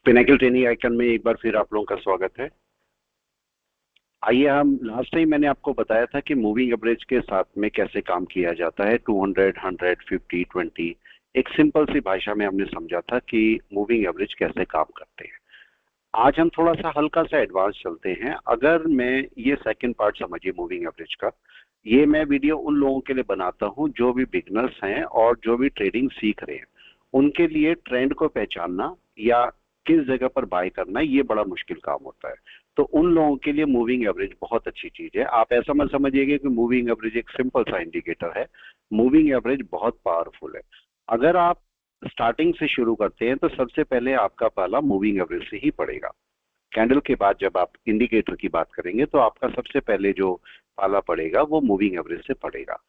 Pinnacle training icon में एक बार फिर आप लोगों का स्वागत है। आइए, हम लास्ट टाइम मैंने आपको बताया था कि मूविंग एवरेज के साथ में कैसे काम किया जाता है। 200, 100, 50, 20 एक सिंपल सी भाषा में हमने समझा था कि मूविंग एवरेज कैसे काम करते हैं। आज हम थोड़ा सा हल्का सा एडवांस चलते हैं। अगर मैं ये सेकंड पार्ट समझिए मूविंग एवरेज का, ये मैं वीडियो उन लोगों के लिए बनाता हूं जो भी बिगनर्स हैं और जो भी ट्रेडिंग सीख रहे हैं। उनके लिए ट्रेंड को पहचानना या किस जगह पर बाय करना ये बड़ा मुश्किल काम होता है। तो उन लोगों के लिए मूविंग एवरेज बहुत अच्छी चीज है। आप ऐसा मत समझिएगा कि मूविंग एवरेज एक सिंपल सा इंडिकेटर है। मूविंग एवरेज बहुत पावरफुल है। अगर आप स्टार्टिंग से शुरू करते हैं तो सबसे पहले आपका पाला मूविंग एवरेज से ही पड़ेगा। कैंडल के बाद जब आप इंडिकेटर की बात करेंगे तो आपका सबसे पहले जो पाला पड़ेगा वो मूविंग एवरेज से पड़ेगा।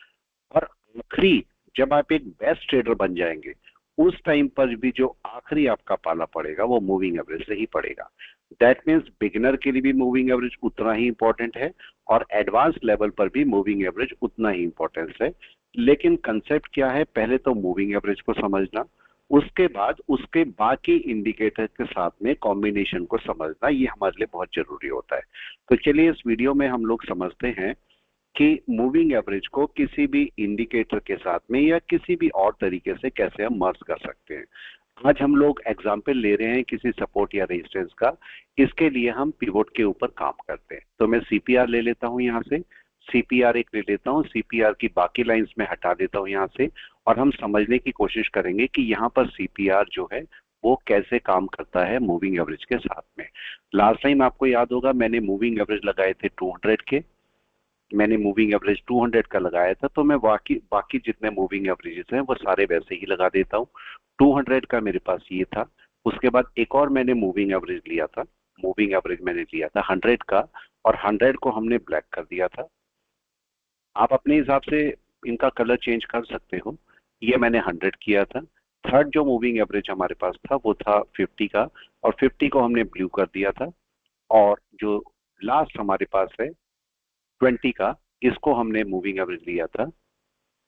और आखिरी, जब आप एक बेस्ट ट्रेडर बन जाएंगे उस टाइम पर भी जो आखिरी आपका पाला पड़ेगा वो मूविंग एवरेज से ही पड़ेगा। दैट मीन्स बिगिनर के लिए भी मूविंग एवरेज उतना ही इंपॉर्टेंट है और एडवांस लेवल पर भी मूविंग एवरेज उतना ही इंपॉर्टेंस है। लेकिन कंसेप्ट क्या है, पहले तो मूविंग एवरेज को समझना, उसके बाद उसके बाकी इंडिकेटर के साथ में कॉम्बिनेशन को समझना, ये हमारे लिए बहुत जरूरी होता है। तो चलिए इस वीडियो में हम लोग समझते हैं कि मूविंग एवरेज को किसी भी इंडिकेटर के साथ में या किसी भी और तरीके से कैसे हम मर्ज कर सकते हैं। आज हम लोग एग्जाम्पल ले रहे हैं किसी सपोर्ट या रेजिस्टेंस का। इसके लिए हम पिवोट के ऊपर काम करते हैं। तो मैं सीपीआर ले लेता हूं, यहां से सीपीआर एक ले लेता हूं, सीपीआर की बाकी लाइंस में हटा देता हूं यहां से, और हम समझने की कोशिश करेंगे कि यहाँ पर सीपीआर जो है वो कैसे काम करता है मूविंग एवरेज के साथ में। लास्ट टाइम आपको याद होगा मैंने मूविंग एवरेज लगाए थे 200 के, मैंने मूविंग एवरेज 200 का लगाया था। तो मैं बाकी बाकी जितने मूविंग एवरेजेस हैं वो सारे वैसे ही लगा देता हूँ। 200 का मेरे पास ये था। उसके बाद एक और मैंने मूविंग एवरेज लिया था। मूविंग एवरेज मैंने लिया था 100 का, और 100 को हमने ब्लैक कर दिया था। आप अपने हिसाब से इनका कलर चेंज कर सकते हो। ये मैंने 100 किया था। थर्ड जो मूविंग एवरेज हमारे पास था वो था 50 का, और 50 को हमने ब्लू कर दिया था। और जो लास्ट हमारे पास है 20 का, इसको हमने मूविंग एवरेज लिया था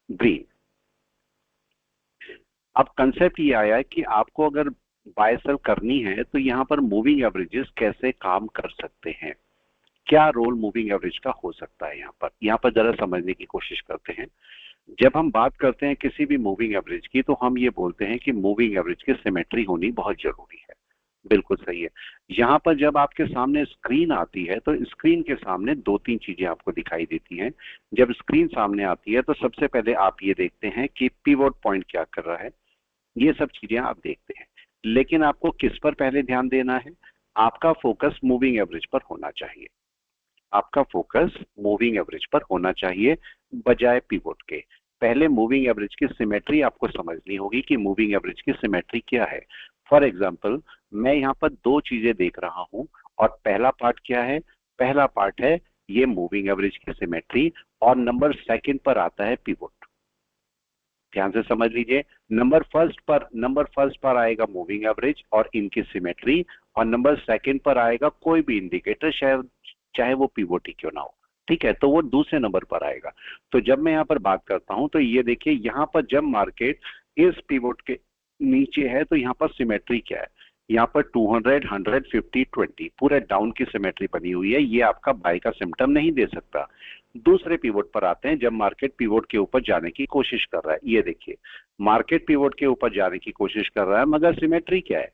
ग्रीन। अब कंसेप्ट ये आया है कि आपको अगर बाय सेल करनी है तो यहाँ पर मूविंग एवरेजेस कैसे काम कर सकते हैं, क्या रोल मूविंग एवरेज का हो सकता है। यहाँ पर जरा समझने की कोशिश करते हैं। जब हम बात करते हैं किसी भी मूविंग एवरेज की तो हम ये बोलते हैं कि मूविंग एवरेज की सिमेट्री होनी बहुत जरूरी है। बिल्कुल सही है। यहाँ पर जब आपके सामने स्क्रीन आती है तो स्क्रीन के सामने दो तीन चीजें आपको दिखाई देती हैं। जब स्क्रीन सामने आती है तो सबसे पहले आप ये देखते हैं कि पिवोट पॉइंट क्या कर रहा है, ये सब चीजें आप देखते हैं। लेकिन आपको किस पर पहले ध्यान देना है, आपका फोकस मूविंग एवरेज पर होना चाहिए। आपका फोकस मूविंग एवरेज पर होना चाहिए बजाय पिवोट के। पहले मूविंग एवरेज की सिमेट्री आपको समझनी होगी कि मूविंग एवरेज की सिमेट्री क्या है। फॉर एग्जांपल, मैं यहाँ पर दो चीजें देख रहा हूं, और पहला पार्ट क्या है, पहला पार्ट है ये मूविंग एवरेज की सिमेट्री, और नंबर सेकंड पर आता है पिवोट। ध्यान से समझ लीजिए, नंबर फर्स्ट पर आएगा मूविंग एवरेज और इनकी सिमेट्री, और नंबर सेकंड पर आएगा कोई भी इंडिकेटर, शायद चाहे वो पिवोट ही क्यों ना हो। ठीक है, तो वो दूसरे नंबर पर आएगा। तो जब मैं यहाँ पर बात करता हूं तो ये देखिए, यहाँ पर जब मार्केट इस पिवोट के नीचे है तो यहाँ पर सिमेट्री क्या है, यहाँ पर 200, 100, 50, 20 पूरा डाउन की सिमेट्री बनी हुई है। ये आपका बाय का सिम्टम नहीं दे सकता। दूसरे पिवोट पर आते हैं, जब मार्केट पिवोट के ऊपर जाने की कोशिश कर रहा है। ये देखिए, मार्केट पिवोट के ऊपर जाने की कोशिश कर रहा है, मगर सिमेट्री क्या है,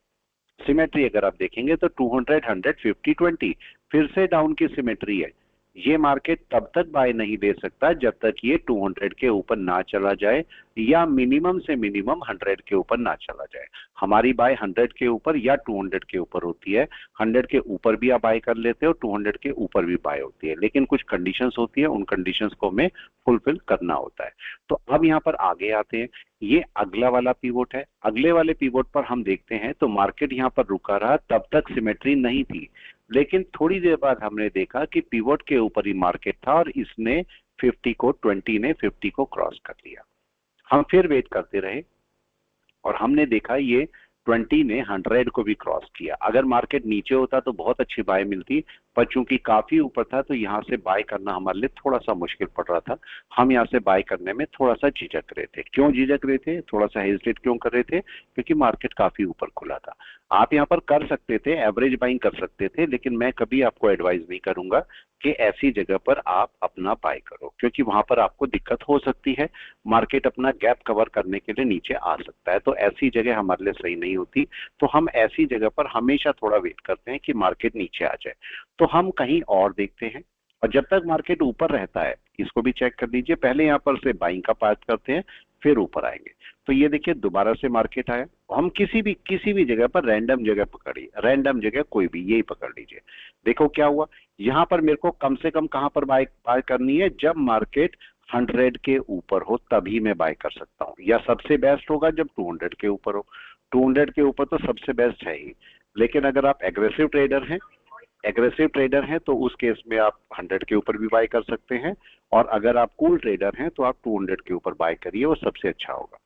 सिमेट्री अगर आप देखेंगे तो 200, 100, 50, 20 फिर से डाउन की सिमेट्री है। ये मार्केट तब तक बाय नहीं दे सकता जब तक ये 200 के ऊपर ना चला जाए, या मिनिमम से मिनिमम 100 के ऊपर ना चला जाए। हमारी बाय 100 के ऊपर या 200 के ऊपर होती है। 100 के ऊपर भी आप बाय कर लेते हो, 200 के ऊपर भी बाय होती है, लेकिन कुछ कंडीशंस होती है, उन कंडीशंस को हमें फुलफिल करना होता है। तो अब यहाँ पर आगे आते हैं, ये अगला वाला पिवोट है। अगले वाले पिवोट पर हम देखते हैं तो मार्केट यहाँ पर रुका रहा, तब तक सिमेट्री नहीं थी। लेकिन थोड़ी देर बाद हमने देखा कि पिवोट के ऊपर ही मार्केट था और इसने 20 ने 50 को क्रॉस कर लिया। हम फिर वेट करते रहे और हमने देखा ये 20 ने 100 को भी क्रॉस किया। अगर मार्केट नीचे होता तो बहुत अच्छी बाय मिलती, पर चूंकि काफी ऊपर था तो यहाँ से बाय करना हमारे लिए थोड़ा सा मुश्किल पड़ रहा था। हम यहाँ से बाय करने में थोड़ा सा झिझक रहे थे। क्यों झिझक रहे थे, थोड़ा सा हेजिटेट क्यों कर रहे थे? क्योंकि मार्केट काफी ऊपर खुला था। आप यहाँ पर कर सकते थे, एवरेज बाइंग कर सकते थे, लेकिन मैं कभी आपको एडवाइस नहीं करूंगा कि ऐसी जगह पर आप अपना बाय करो, क्योंकि वहां पर आपको दिक्कत हो सकती है। मार्केट अपना गैप कवर करने के लिए नीचे आ सकता है, तो ऐसी जगह हमारे लिए सही नहीं होती। तो हम ऐसी जगह पर हमेशा थोड़ा वेट करते हैं कि मार्केट नीचे आ जाए, तो हम कहीं और देखते हैं। और जब तक मार्केट ऊपर रहता है, इसको भी चेक कर लीजिए, पहले यहाँ पर से बाइंग का पार्ट करते हैं, फिर ऊपर आएंगे। तो ये देखिए दोबारा से मार्केट आया, हम किसी भी जगह पर रैंडम जगह पकड़िए, रैंडम जगह कोई भी यही पकड़ लीजिए। देखो क्या हुआ, यहाँ पर मेरे को कम से कम कहां पर बाय करनी है, जब मार्केट 100 के ऊपर हो तभी मैं बाय कर सकता हूं, या सबसे बेस्ट होगा जब 200 के ऊपर हो। 200 के ऊपर तो सबसे बेस्ट है ही। लेकिन अगर आप एग्रेसिव ट्रेडर हैं तो उस केस में आप 100 के ऊपर भी बाय कर सकते हैं, और अगर आप कूल ट्रेडर हैं तो आप 200 के ऊपर बाय करिए, वो सबसे अच्छा होगा।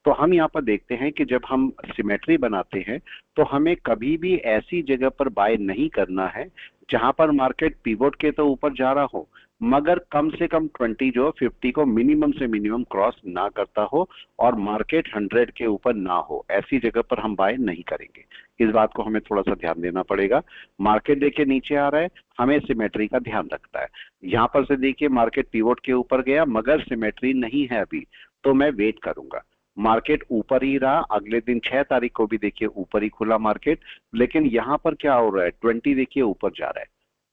तो हम यहाँ पर देखते हैं कि जब हम सिमेट्री बनाते हैं तो हमें कभी भी ऐसी जगह पर बाय नहीं करना है जहां पर मार्केट पिवोट के तो ऊपर जा रहा हो, मगर कम से कम 20 जो 50 को मिनिमम से मिनिमम क्रॉस ना करता हो, और मार्केट 100 के ऊपर ना हो, ऐसी जगह पर हम बाय नहीं करेंगे। इस बात को हमें थोड़ा सा ध्यान देना पड़ेगा। मार्केट देखिए नीचे आ रहा है, हमें सिमेट्री का ध्यान रखता है। यहाँ पर से देखिए मार्केट पिवोट के ऊपर गया मगर सिमेट्री नहीं है अभी, तो मैं वेट करूंगा। मार्केट ऊपर ही रहा, अगले दिन 6 तारीख को भी देखिए ऊपर ही खुला मार्केट, लेकिन यहां पर क्या हो रहा है, 20 देखिए ऊपर जा रहा है।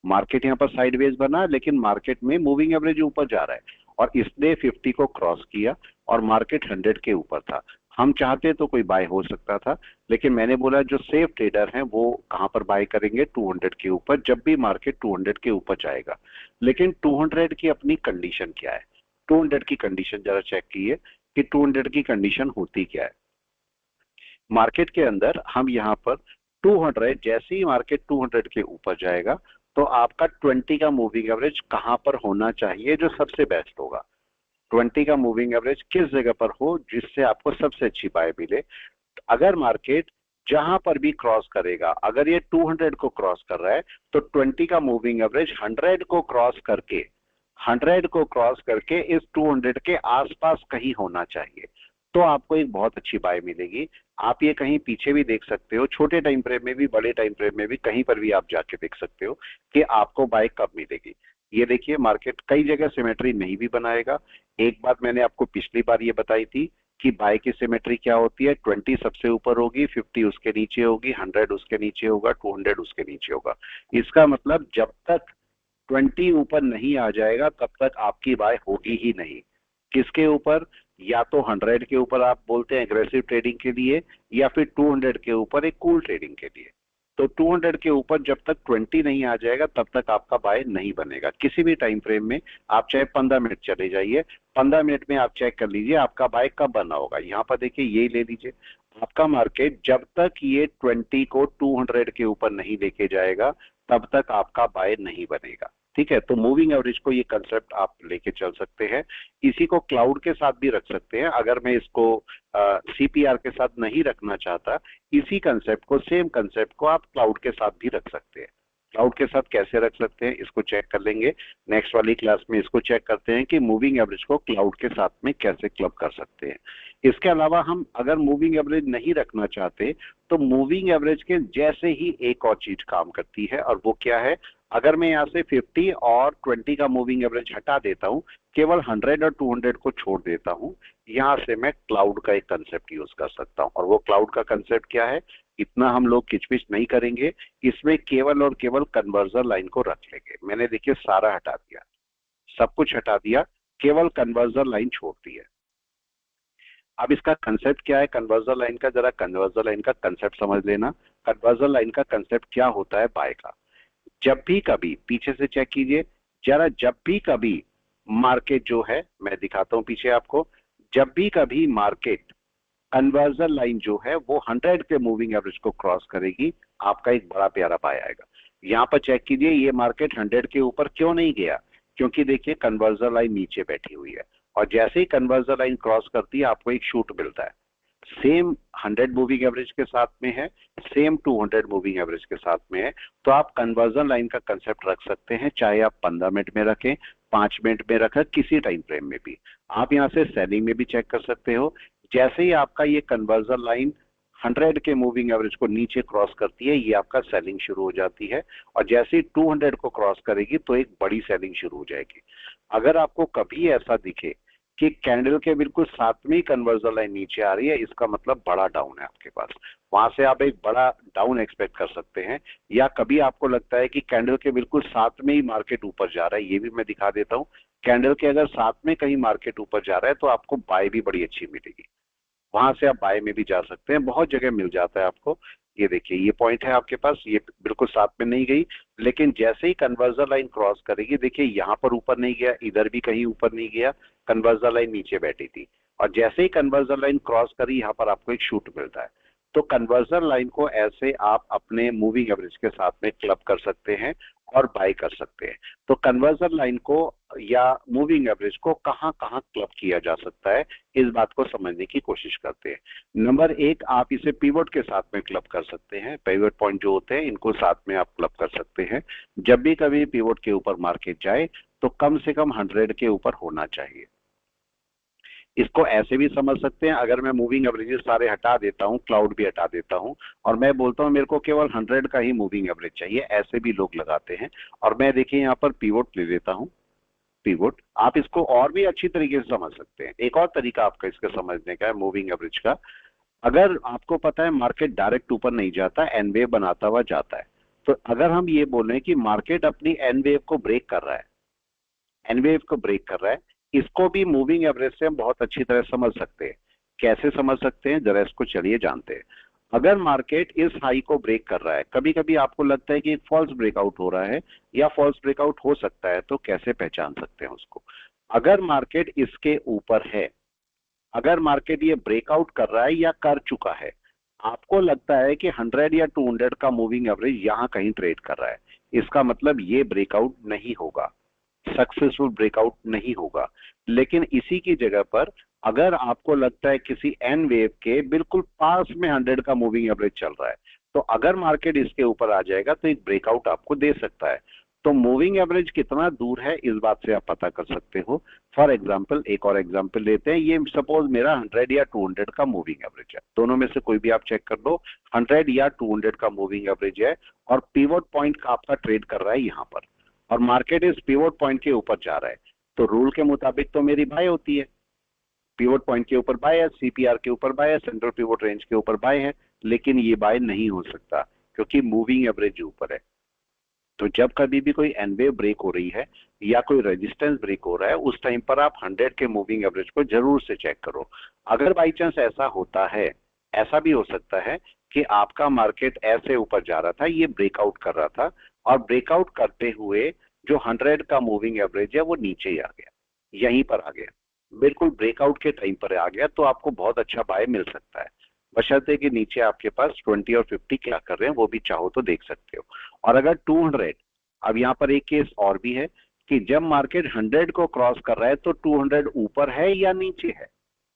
मार्केट यहाँ पर साइडवेज बना, लेकिन मार्केट में मूविंग एवरेज ऊपर जा रहा है, और इसने 50 को क्रॉस किया और मार्केट 100 के ऊपर था। हम चाहते तो कोई बाय हो सकता था, लेकिन मैंने बोला जो सेफ ट्रेडर हैं वो कहां पर बाय करेंगे, 200 के ऊपर, जब भी मार्केट 200 के ऊपर जाएगा। लेकिन 200 की अपनी कंडीशन क्या है, 200 की कंडीशन जरा चेक कीजिए कि 200 की कंडीशन होती क्या है। मार्केट के अंदर हम यहाँ पर 200, जैसे ही मार्केट 200 के ऊपर जाएगा तो आपका 20 का मूविंग एवरेज कहां पर होना चाहिए जो सबसे बेस्ट होगा। 20 का मूविंग एवरेज किस जगह पर हो जिससे आपको सबसे अच्छी बाय मिले। अगर मार्केट जहां पर भी क्रॉस करेगा, अगर ये 200 को क्रॉस कर रहा है तो 20 का मूविंग एवरेज 100 को क्रॉस करके इस 200 के आसपास कहीं होना चाहिए, तो आपको एक बहुत अच्छी बाय मिलेगी। आप ये कहीं पीछे भी देख सकते हो, छोटे टाइम फ्रेम में भी, बड़े टाइम फ्रेम में भी, कहीं पर भी आप जाके देख सकते हो कि आपको बाय कब मिलेगी। ये देखिए मार्केट कई जगह सिमेट्री नहीं भी बनाएगा। एक बात मैंने आपको पिछली बार ये बताई थी कि बाय की सिमेट्री क्या होती है, 20 सबसे ऊपर होगी, 50 उसके नीचे होगी, 100 उसके नीचे होगा, 200 उसके नीचे होगा। इसका मतलब जब तक 20 ऊपर नहीं आ जाएगा तब तक आपकी बाय होगी ही नहीं। किसके ऊपर, या तो 100 के ऊपर आप बोलते हैं एग्रेसिव ट्रेडिंग के लिए, या फिर 200 के ऊपर एक कूल ट्रेडिंग के लिए। तो 200 के ऊपर जब तक 20 नहीं आ जाएगा तब तक आपका बाय नहीं बनेगा किसी भी टाइम फ्रेम में। आप चाहे 15 मिनट चले जाइए, 15 मिनट में आप चेक कर लीजिए आपका बाय कब बना होगा। यहाँ पर देखिए ये ले लीजिए, आपका मार्केट जब तक ये 20 को 200 के ऊपर नहीं लेके जाएगा तब तक आपका बाय नहीं बनेगा। ठीक है, तो मूविंग एवरेज को ये कंसेप्ट आप लेके चल सकते हैं। इसी को क्लाउड के साथ भी रख सकते हैं, अगर मैं इसको सीपीआर के साथ नहीं रखना चाहता, इसी कंसेप्ट को, सेम कंसेप्ट को आप क्लाउड के साथ भी रख सकते हैं। क्लाउड के साथ कैसे रख सकते हैं इसको चेक कर लेंगे नेक्स्ट वाली क्लास में। इसको चेक करते हैं कि मूविंग एवरेज को क्लाउड के साथ में कैसे क्लब कर सकते हैं। इसके अलावा हम अगर मूविंग एवरेज नहीं रखना चाहते तो मूविंग एवरेज के जैसे ही एक और चीज काम करती है, और वो क्या है, अगर मैं यहाँ से 50 और 20 का मूविंग एवरेज हटा देता हूँ, केवल 100 और 200 को छोड़ देता हूँ, यहाँ से मैं क्लाउड का एक कंसेप्ट यूज कर सकता हूँ। और वो क्लाउड का कंसेप्ट क्या है, इतना हम लोग किचपिच नहीं करेंगे, इसमें केवल और केवल कन्वर्जन लाइन को रख लेंगे। मैंने देखिए सारा हटा दिया, सब कुछ हटा दिया, केवल कन्वर्जन लाइन छोड़ दी है। अब इसका कंसेप्ट क्या है कन्वर्जन लाइन का, जरा कन्वर्जन लाइन का कंसेप्ट समझ लेना। कन्वर्जन लाइन का कंसेप्ट क्या होता है बाय का, जब भी कभी, पीछे से चेक कीजिए जरा, जब भी कभी मार्केट जो है, मैं दिखाता हूं पीछे आपको, जब भी कभी मार्केट कन्वर्जन लाइन जो है वो 100 के मूविंग एवरेज को क्रॉस करेगी, आपका एक बड़ा प्यारा बाय आएगा। यहां पर चेक कीजिए ये मार्केट 100 के ऊपर क्यों नहीं गया, क्योंकि देखिए कन्वर्जन लाइन नीचे बैठी हुई है, और जैसे ही कन्वर्जन लाइन क्रॉस करती है आपको एक शूट मिलता है। सेम 100 मूविंग एवरेज के साथ में है, सेम 200 मूविंग एवरेज के साथ में है, तो आप कन्वर्जन लाइन का कंसेप्ट रख सकते हैं, चाहे आप 15 मिनट में रखें, 5 मिनट में रखें, किसी टाइम फ्रेम में भी। आप यहाँ से सेलिंग में भी चेक कर सकते हो। जैसे ही आपका ये कन्वर्जन लाइन 100 के मूविंग एवरेज को नीचे क्रॉस करती है, ये आपका सेलिंग शुरू हो जाती है, और जैसे ही 200 को क्रॉस करेगी तो एक बड़ी सेलिंग शुरू हो जाएगी। अगर आपको कभी ऐसा दिखे कि कैंडल के बिल्कुल साथ में ही कन्वर्जन लाइन नीचे आ रही है, इसका मतलब बड़ा डाउन है आपके पास, वहां से आप एक बड़ा डाउन एक्सपेक्ट कर सकते हैं। या कभी आपको लगता है कि कैंडल के बिल्कुल साथ में ही मार्केट ऊपर जा रहा है, ये भी मैं दिखा देता हूँ। कैंडल के अगर साथ में कहीं मार्केट ऊपर जा रहा है तो आपको बाय भी बड़ी अच्छी मिलेगी, वहां से आप बाय में भी जा सकते हैं, बहुत जगह मिल जाता है आपको। ये देखिए, ये पॉइंट है आपके पास, ये बिल्कुल साथ में नहीं गई, लेकिन जैसे ही कन्वर्जन लाइन क्रॉस करेगी, देखिए यहाँ पर ऊपर नहीं गया, इधर भी कहीं ऊपर नहीं गया, कन्वर्जन लाइन नीचे बैठी थी, और जैसे ही कन्वर्जन लाइन क्रॉस करी, यहाँ पर आपको एक शूट मिलता है। तो कन्वर्जन लाइन को ऐसे आप अपने मूविंग एवरेज के साथ में क्लब कर सकते हैं और बाय कर सकते हैं। तो कन्वर्जन लाइन को या मूविंग एवरेज को कहां कहां क्लब किया जा सकता है, इस बात को समझने की कोशिश करते हैं। नंबर एक, आप इसे पिवट के साथ में क्लब कर सकते हैं। पिवट पॉइंट जो होते हैं, इनको साथ में आप क्लब कर सकते हैं। जब भी कभी पिवट के ऊपर मार्केट जाए तो कम से कम 100 के ऊपर होना चाहिए। इसको ऐसे भी समझ सकते हैं, अगर मैं मूविंग एवरेजेस सारे हटा देता हूं, क्लाउड भी हटा देता हूं, और मैं बोलता हूं मेरे को केवल 100 का ही मूविंग एवरेज चाहिए, ऐसे भी लोग लगाते हैं। और मैं देखिए यहाँ पर पिवट ले लेता हूं। पिवट, आप इसको और भी अच्छी तरीके से समझ सकते हैं। एक और तरीका आपका इसका समझने का है मूविंग एवरेज का। अगर आपको पता है मार्केट डायरेक्ट ऊपर नहीं जाता, एन वेव बनाता हुआ जाता है, तो अगर हम ये बोले कि मार्केट अपनी एन वेव को ब्रेक कर रहा है, एन वेव को ब्रेक कर रहा है, इसको भी मूविंग एवरेज से हम बहुत अच्छी तरह समझ सकते हैं। कैसे समझ सकते हैं, जरा इसको चलिए जानते हैं। अगर मार्केट इस हाई को ब्रेक कर रहा है, कभी कभी आपको लगता है कि एक फॉल्स ब्रेकआउट हो रहा है या फॉल्स ब्रेकआउट हो सकता है, तो कैसे पहचान सकते हैं उसको। अगर मार्केट इसके ऊपर है, अगर मार्केट ये ब्रेकआउट कर रहा है या कर चुका है, आपको लगता है कि 100 या 200 का मूविंग एवरेज यहां कहीं ट्रेड कर रहा है, इसका मतलब ये ब्रेकआउट नहीं होगा, सक्सेसफुल ब्रेकआउट नहीं होगा। लेकिन इसी की जगह पर अगर आपको लगता है किसी एन वेव के बिल्कुल पास में 100 का मूविंग एवरेज चल रहा है, तो अगर मार्केट इसके ऊपर आ जाएगा तो एक ब्रेकआउट आपको दे सकता है। तो मूविंग एवरेज कितना दूर है, इस बात से आप पता कर सकते हो। फॉर एग्जाम्पल, एक और एग्जाम्पल लेते हैं। ये सपोज मेरा 100 या 200 का मूविंग एवरेज है, दोनों में से कोई भी आप चेक कर लो। 100 या 200 का मूविंग एवरेज है, और पिवट पॉइंट का आपका ट्रेड कर रहा है यहाँ पर, और मार्केट इस पिवट पॉइंट के ऊपर जा रहा है, तो रूल के मुताबिक तो मेरी बाय होती है। पिवट पॉइंट के ऊपर बाय है, सीपीआर के ऊपर बाय है, सेंट्रल पिवट रेंज के ऊपर बाय है, लेकिन ये बाय नहीं हो सकता क्योंकि मूविंग एवरेज ऊपर है। तो जब कभी भी कोई एनवेव ब्रेक हो रही है या कोई रेजिस्टेंस ब्रेक हो रहा है, उस टाइम पर आप 100 के मूविंग एवरेज को जरूर से चेक करो। अगर बाई चांस ऐसा होता है, ऐसा भी हो सकता है कि आपका मार्केट ऐसे ऊपर जा रहा था, ये ब्रेकआउट कर रहा था, और ब्रेकआउट करते हुए जो 100 का मूविंग एवरेज है वो नीचे ही आ गया, यहीं पर आ गया, बिल्कुल ब्रेकआउट के टाइम पर आ गया, तो आपको बहुत अच्छा बाय मिल सकता है, बशर्ते कि नीचे आपके पास 20 और 50 क्या कर रहे हैं वो भी चाहो तो देख सकते हो। और अगर 200, अब यहाँ पर एक केस और भी है कि जब मार्केट 100 को क्रॉस कर रहा है तो 200 ऊपर है या नीचे है,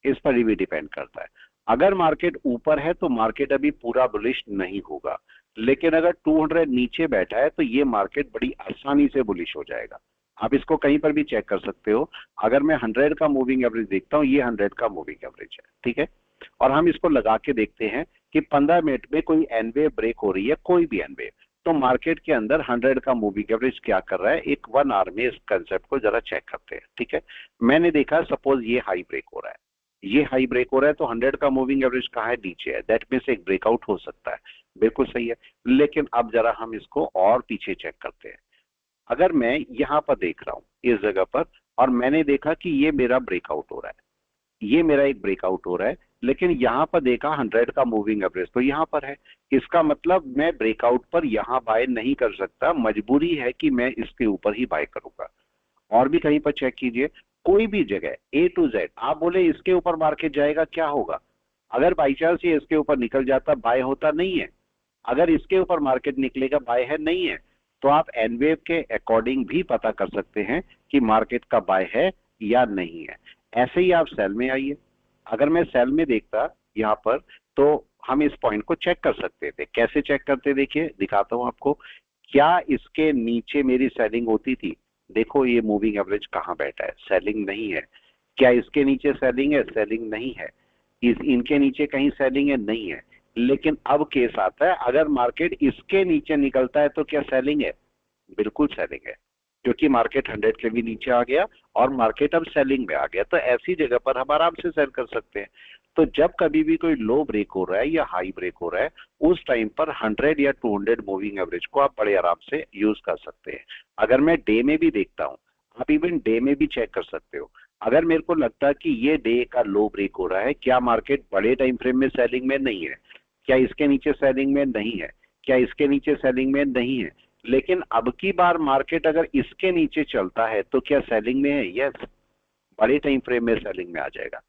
इस पर भी डिपेंड करता है। अगर मार्केट ऊपर है तो मार्केट अभी पूरा बुलिश नहीं होगा, लेकिन अगर 200 नीचे बैठा है तो ये मार्केट बड़ी आसानी से बुलिश हो जाएगा। आप इसको कहीं पर भी चेक कर सकते हो। अगर मैं 100 का मूविंग एवरेज देखता हूँ, ये 100 का मूविंग एवरेज है, ठीक है, और हम इसको लगा के देखते हैं कि 15 मिनट में कोई एनवेव ब्रेक हो रही है, कोई भी एनवेव, तो मार्केट के अंदर 100 का मूविंग एवरेज क्या कर रहा है, एक 1 आवर में इस कंसेप्ट को जरा चेक करते हैं, ठीक है। मैंने देखा सपोज ये हाई ब्रेक हो रहा है, ये हाई ब्रेक हो रहा है, तो 100 का मूविंग एवरेज कहाँ है, नीचे है, दैट मीन्स एक ब्रेकआउट हो सकता है, बिल्कुल सही है। लेकिन अब जरा हम इसको और पीछे चेक करते हैं। अगर मैं यहाँ पर देख रहा हूँ इस जगह पर, और मैंने देखा कि ये मेरा ब्रेकआउट हो रहा है, ये मेरा एक ब्रेकआउट हो रहा है, लेकिन यहां पर देखा 100 का मूविंग एवरेज तो यहां पर है, इसका मतलब मैं ब्रेकआउट पर यहां बाय नहीं कर सकता, मजबूरी है कि मैं इसके ऊपर ही बाय करूंगा। और भी कहीं पर चेक कीजिए, कोई भी जगह ए टू जेड आप बोले इसके ऊपर मार्केट जाएगा, क्या होगा, अगर बाई चांस ये इसके ऊपर निकल जाता, बाय होता, नहीं है। अगर इसके ऊपर मार्केट निकलेगा, बाय है, नहीं है। तो आप एनवेव के अकॉर्डिंग भी पता कर सकते हैं कि मार्केट का बाय है या नहीं है। ऐसे ही आप सेल में आइए। अगर मैं सेल में देखता यहाँ पर, तो हम इस पॉइंट को चेक कर सकते थे। कैसे चेक करते, देखिए दिखाता हूं आपको। क्या इसके नीचे मेरी सेलिंग होती थी? देखो ये मूविंग एवरेज कहाँ बैठा है, सेलिंग नहीं है। क्या इसके नीचे सेलिंग है? सेलिंग नहीं है। इनके नीचे कहीं सेलिंग है? नहीं है। लेकिन अब केस आता है, अगर मार्केट इसके नीचे निकलता है तो क्या सेलिंग है? बिल्कुल सेलिंग है, क्योंकि मार्केट 100 के भी नीचे आ गया और मार्केट अब सेलिंग में आ गया। तो ऐसी जगह पर हम आराम से सेल कर सकते हैं। तो जब कभी भी कोई लो ब्रेक हो रहा है या हाई ब्रेक हो रहा है, उस टाइम पर 100 या 200 मूविंग एवरेज को आप बड़े आराम से यूज कर सकते हैं। अगर मैं डे में भी देखता हूं, आप इवन डे में भी चेक कर सकते हो। अगर मेरे को लगता है कि ये डे का लो ब्रेक हो रहा है, क्या मार्केट बड़े टाइम फ्रेम में सेलिंग में नहीं है, क्या इसके नीचे सेलिंग में नहीं है, क्या इसके नीचे सेलिंग में नहीं है, लेकिन अब की बार मार्केट अगर इसके नीचे चलता है तो क्या सेलिंग में है? यस, बड़े टाइम फ्रेम में सेलिंग में आ जाएगा।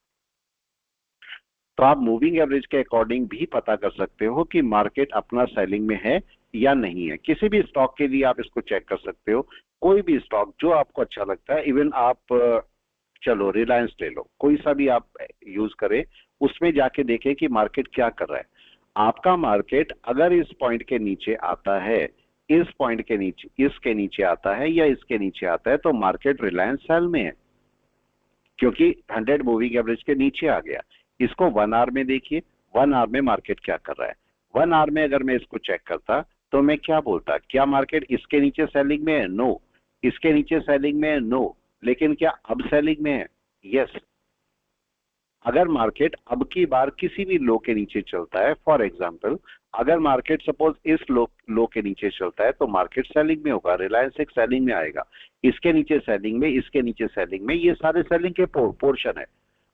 तो आप मूविंग एवरेज के अकॉर्डिंग भी पता कर सकते हो कि मार्केट अपना सेलिंग में है या नहीं है। किसी भी स्टॉक के लिए आप इसको चेक कर सकते हो। कोई भी स्टॉक जो आपको अच्छा लगता है, इवन आप चलो रिलायंस ले लो, कोई सा भी आप यूज करें, उसमें जाके देखें कि मार्केट क्या कर रहा है। आपका मार्केट अगर इस पॉइंट के नीचे आता है, इस पॉइंट के नीचे, इसके नीचे आता है या इसके नीचे आता है, तो मार्केट रिलायंस सेल में है, क्योंकि 100 मूविंग एवरेज के नीचे आ गया। इसको 1 आवर में देखिए, 1 आवर में मार्केट क्या कर रहा है। 1 आवर में अगर मैं इसको चेक करता तो मैं क्या बोलता, क्या मार्केट इसके नीचे सेलिंग में है? नो। इसके नीचे सेलिंग में है? नो। लेकिन क्या अब सेलिंग में है? यस। अगर मार्केट अब की बार किसी भी लो के नीचे चलता है, फॉर एग्जांपल अगर मार्केट सपोज इस लो के नीचे चलता है, तो मार्केट सेलिंग में होगा, रिलायंस एक सेलिंग में आएगा। इसके नीचे सेलिंग में, इसके नीचे सेलिंग में, ये सारे सेलिंग के पोर्शन है।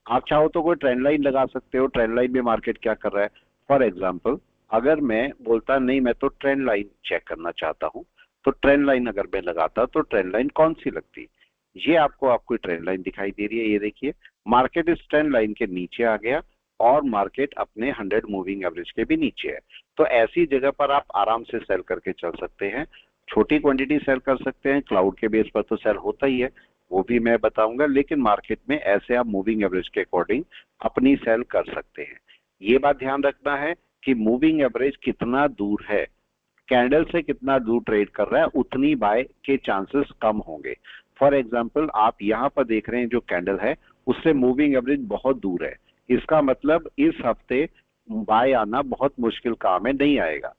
आप चाहो तो कोई ट्रेंड लाइन लगा सकते हो, ट्रेंड लाइन में मार्केट क्या कर रहा है। फॉर एग्जाम्पल अगर मैं बोलता नहीं मैं तो ट्रेंड लाइन चेक करना चाहता हूं, तो ट्रेंड लाइन अगर मैं लगाता तो ट्रेंड लाइन कौन सी लगती? ये आपको ट्रेंड लाइन दिखाई दे रही है, ये देखिए। मार्केट इस ट्रेंड लाइन के नीचे आ गया और मार्केट अपने 100 मूविंग एवरेज के भी नीचे है। तो ऐसी जगह पर आप आराम से सेल करके चल सकते हैं। छोटी क्वांटिटी सेल कर सकते हैं, क्लाउड के बेस पर तो सेल होता ही है, वो भी मैं बताऊंगा। लेकिन मार्केट में ऐसे आप मूविंग एवरेज के अकॉर्डिंग अपनी सेल कर सकते हैं। ये बात ध्यान रखना है कि मूविंग एवरेज कितना दूर है, कैंडल से कितना दूर ट्रेड कर रहा है, उतनी बाय के चांसेस कम होंगे। फॉर एग्जांपल आप यहां पर देख रहे हैं जो कैंडल है, उससे मूविंग एवरेज बहुत दूर है। इसका मतलब इस हफ्ते बाय आना बहुत मुश्किल काम है, नहीं आएगा।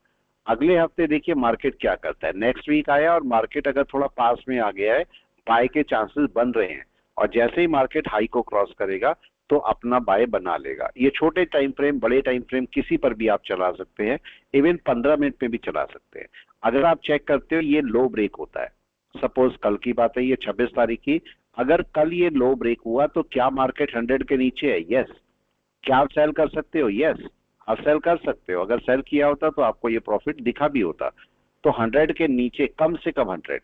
अगले हफ्ते देखिए मार्केट क्या करता है। नेक्स्ट वीक आया और मार्केट अगर थोड़ा पास में आ गया है, बाय के चांसेस बन रहे हैं, और जैसे ही मार्केट हाई को क्रॉस करेगा तो अपना बाय बना लेगा। ये छोटे टाइम फ्रेम, बड़े टाइम फ्रेम किसी पर भी आप चला सकते हैं, इवन 15 मिनट में भी चला सकते हैं। अगर आप चेक करते हो ये लो ब्रेक होता है, सपोज कल की बात है, ये 26 तारीख की, अगर कल ये लो ब्रेक हुआ तो क्या मार्केट 100 के नीचे है? यस। क्या आप सेल कर सकते हो? यस, आप सेल कर सकते हो। अगर सेल किया होता तो आपको ये प्रॉफिट दिखा भी होता। तो 100 के नीचे, कम से कम 100,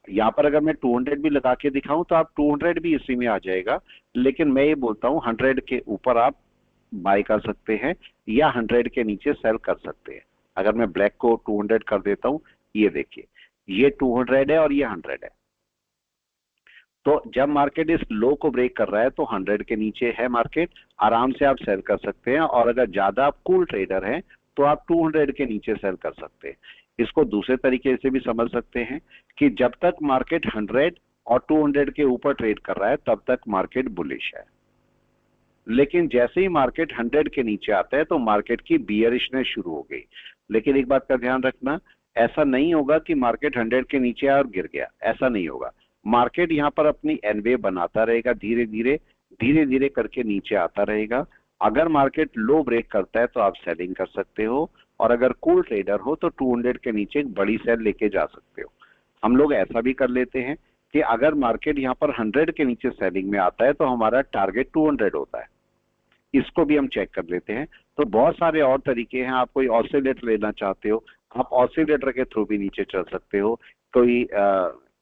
यहाँ पर अगर मैं 200 भी लगा के दिखाऊं तो आप 200 भी इसी में आ जाएगा। लेकिन मैं ये बोलता हूं 100 के ऊपर आप बाय कर सकते हैं या 100 के नीचे सेल कर सकते हैं। अगर मैं ब्लैक को 200 कर देता हूं, ये देखिए, ये 200 है और ये 100 है। तो जब मार्केट इस लो को ब्रेक कर रहा है तो 100 के नीचे है मार्केट, आराम से आप सेल कर सकते हैं। और अगर ज्यादा आप कूल ट्रेडर हैं तो आप 200 के नीचे सेल कर सकते हैं। इसको दूसरे तरीके से भी समझ सकते हैं कि जब तक मार्केट 100 और 200 के ऊपर ट्रेड कर रहा है तब तक मार्केट बुलिश है। लेकिन जैसे ही मार्केट 100 के नीचे आता है तो मार्केट की बियरिशनेस शुरू हो गई। लेकिन एक बात का ध्यान रखना, ऐसा नहीं होगा कि मार्केट 100 के नीचे आया और गिर गया, ऐसा नहीं होगा। मार्केट यहाँ पर अपनी एन वेव बनाता रहेगा, धीरे धीरे धीरे धीरे करके नीचे आता रहेगा। अगर मार्केट लो ब्रेक करता है तो आप सेलिंग कर सकते हो, और अगर कूल ट्रेडर हो तो 200 के नीचे एक बड़ी सेल लेके जा सकते हो। हम लोग ऐसा भी कर लेते हैं कि अगर मार्केट यहाँ पर 100 के नीचे सेलिंग में आता है तो हमारा टारगेट 200 होता है, इसको भी हम चेक कर लेते हैं। तो बहुत सारे और तरीके हैं। आप कोई ऑसिलेटर लेना चाहते हो, आप ऑसिलेटर के थ्रू भी नीचे चल सकते हो। कोई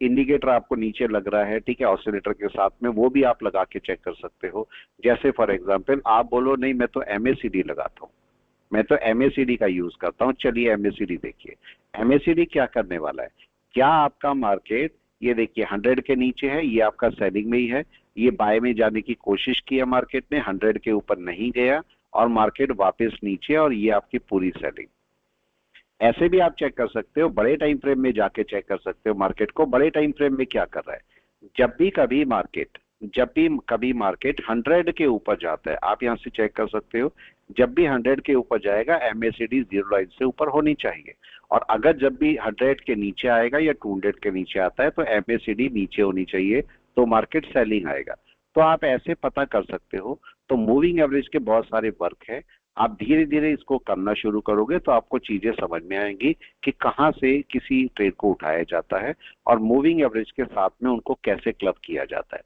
इंडिकेटर आपको नीचे लग रहा है, ठीक है, ऑसिलेटर के साथ में, वो भी आप लगा के चेक कर सकते हो। जैसे फॉर एग्जांपल आप बोलो नहीं मैं तो एमएसीडी लगाता हूँ, मैं तो एमएसीडी का यूज करता हूँ, चलिए एमएसीडी देखिए। एमएसीडी क्या करने वाला है, क्या आपका मार्केट, ये देखिए 100 के नीचे है, ये आपका सेलिंग में ही है, ये बाय में जाने की कोशिश की है मार्केट ने, 100 के ऊपर नहीं गया और मार्केट वापस नीचे, और ये आपकी पूरी सेलिंग। ऐसे भी आप चेक कर सकते हो, बड़े टाइम फ्रेम में जाके चेक कर सकते हो मार्केट को, बड़े टाइम फ्रेम में क्या कर रहा है। जब भी कभी मार्केट 100 के ऊपर जाता है, आप यहां से चेक कर सकते हो, जब भी 100 के ऊपर जाएगा एमएसीडी जीरो लाइन से ऊपर होनी चाहिए, और अगर जब भी 100 के नीचे आएगा या 200 के नीचे आता है तो एमएसीडी नीचे होनी चाहिए, तो मार्केट सेलिंग आएगा। तो आप ऐसे पता कर सकते हो। तो मूविंग एवरेज के बहुत सारे वर्क है, आप धीरे धीरे इसको करना शुरू करोगे तो आपको चीजें समझ में आएंगी कि कहाँ से किसी ट्रेड को उठाया जाता है और मूविंग एवरेज के साथ में उनको कैसे क्लब किया जाता है।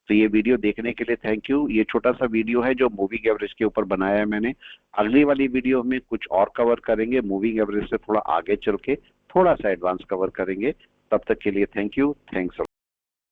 तो ये वीडियो देखने के लिए थैंक यू। ये छोटा सा वीडियो है जो मूविंग एवरेज के ऊपर बनाया है मैंने। अगली वाली वीडियो में कुछ और कवर करेंगे, मूविंग एवरेज से थोड़ा आगे चल के थोड़ा सा एडवांस कवर करेंगे। तब तक के लिए थैंक यू, थैंक्स।